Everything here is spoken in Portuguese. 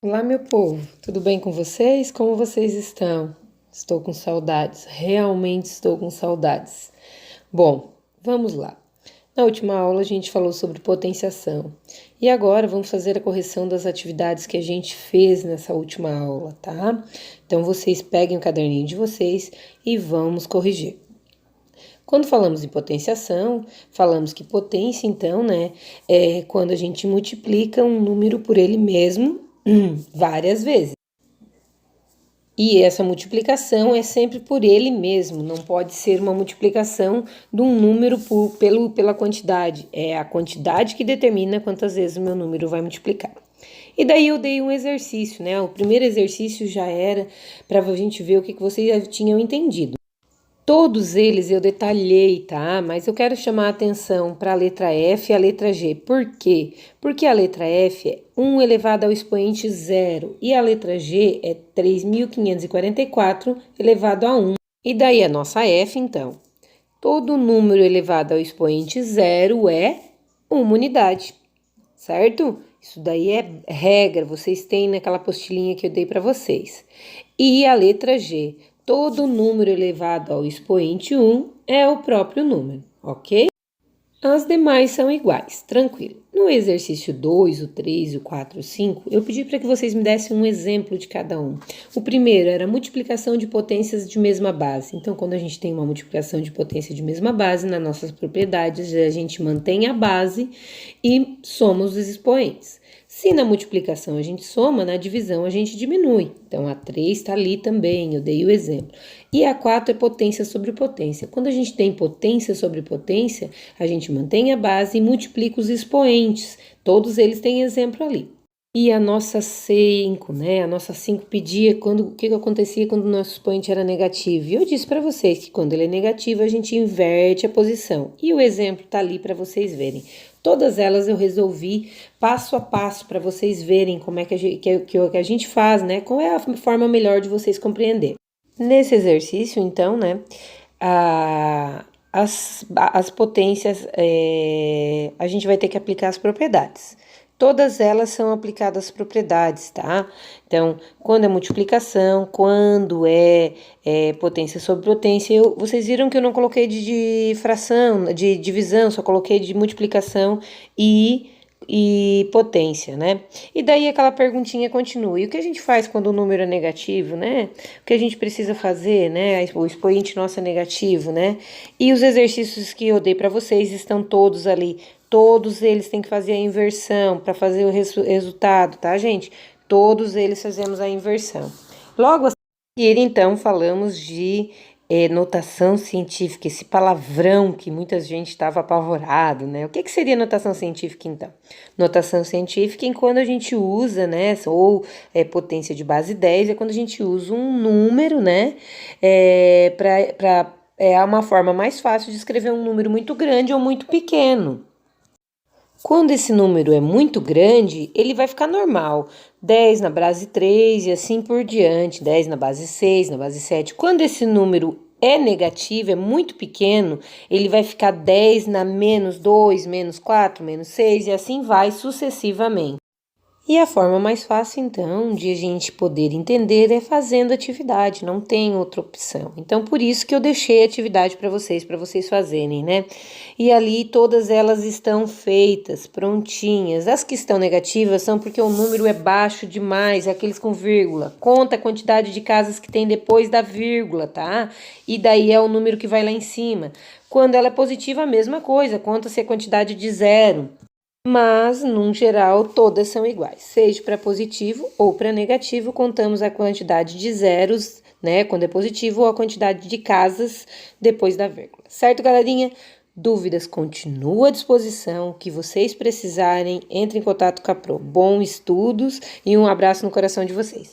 Olá, meu povo, tudo bem com vocês? Como vocês estão? Estou com saudades, realmente estou com saudades. Bom, vamos lá. Na última aula a gente falou sobre potenciação e agora vamos fazer a correção das atividades que a gente fez nessa última aula, tá? Então vocês peguem o caderninho de vocês e vamos corrigir. Quando falamos em potenciação, falamos que potência, então, né, é quando a gente multiplica um número por ele mesmo várias vezes. E essa multiplicação é sempre por ele mesmo, não pode ser uma multiplicação de um número pela quantidade. É a quantidade que determina quantas vezes o meu número vai multiplicar. E daí eu dei um exercício, né? O primeiro exercício já era para a gente ver o que vocês já tinham entendido. Todos eles eu detalhei, tá? Mas eu quero chamar a atenção para a letra F e a letra G. Por quê? Porque a letra F é 1 elevado ao expoente zero e a letra G é 3.544 elevado a 1. E daí a nossa F, então. Todo número elevado ao expoente zero é uma unidade, certo? Isso daí é regra, vocês têm naquela apostilinha que eu dei para vocês. E a letra G. Todo número elevado ao expoente 1 é o próprio número, ok? As demais são iguais, tranquilo. No exercício 2, o 3, o 4, o 5, eu pedi para que vocês me dessem um exemplo de cada um. O primeiro era multiplicação de potências de mesma base. Então, quando a gente tem uma multiplicação de potência de mesma base, nas nossas propriedades, a gente mantém a base e soma os expoentes. Se na multiplicação a gente soma, na divisão a gente diminui. Então, a 3 está ali também, eu dei o exemplo. E a 4 é potência sobre potência. Quando a gente tem potência sobre potência, a gente mantém a base e multiplica os expoentes. Todos eles têm exemplo ali. E a nossa 5, né? A nossa 5 pedia o que acontecia quando o nosso expoente era negativo. E eu disse para vocês que quando ele é negativo, a gente inverte a posição. E o exemplo está ali para vocês verem. Todas elas eu resolvi passo a passo para vocês verem como é que a gente faz, né? Qual é a forma melhor de vocês compreender. Nesse exercício, então, né? As potências, a gente vai ter que aplicar as propriedades. Todas elas são aplicadas às propriedades, tá? Então, quando é multiplicação, quando é potência sobre potência, vocês viram que eu não coloquei de fração, de divisão, só coloquei de multiplicação e potência, né? E daí aquela perguntinha continua. E o que a gente faz quando o número é negativo, né? O que a gente precisa fazer, né? O expoente nosso é negativo, né? E os exercícios que eu dei para vocês estão todos ali. Todos eles têm que fazer a inversão para fazer o resultado, tá, gente? Todos eles fazemos a inversão. Logo a seguir, então, falamos de notação científica, esse palavrão que muita gente estava apavorado, né? O que seria notação científica, então? Notação científica é quando a gente usa, né, ou potência de base 10, é quando a gente usa um número, né, é uma forma mais fácil de escrever um número muito grande ou muito pequeno. Quando esse número é muito grande, ele vai ficar normal. 10 na base 3 e assim por diante. 10 na base 6, na base 7. Quando esse número é negativo, é muito pequeno, ele vai ficar 10 na menos 2, menos 4, menos 6 e assim vai sucessivamente. E a forma mais fácil, então, de a gente poder entender é fazendo atividade, não tem outra opção. Então, por isso que eu deixei a atividade para vocês fazerem, né? E ali todas elas estão feitas, prontinhas. As que estão negativas são porque o número é baixo demais, aqueles com vírgula. Conta a quantidade de casas que tem depois da vírgula, tá? E daí é o número que vai lá em cima. Quando ela é positiva, a mesma coisa, conta-se a quantidade de zero. Mas, num geral, todas são iguais. Seja para positivo ou para negativo, contamos a quantidade de zeros, né, quando é positivo, ou a quantidade de casas depois da vírgula. Certo, galerinha? Dúvidas continuam à disposição. O que vocês precisarem, entre em contato com a Pro. Bons estudos e um abraço no coração de vocês.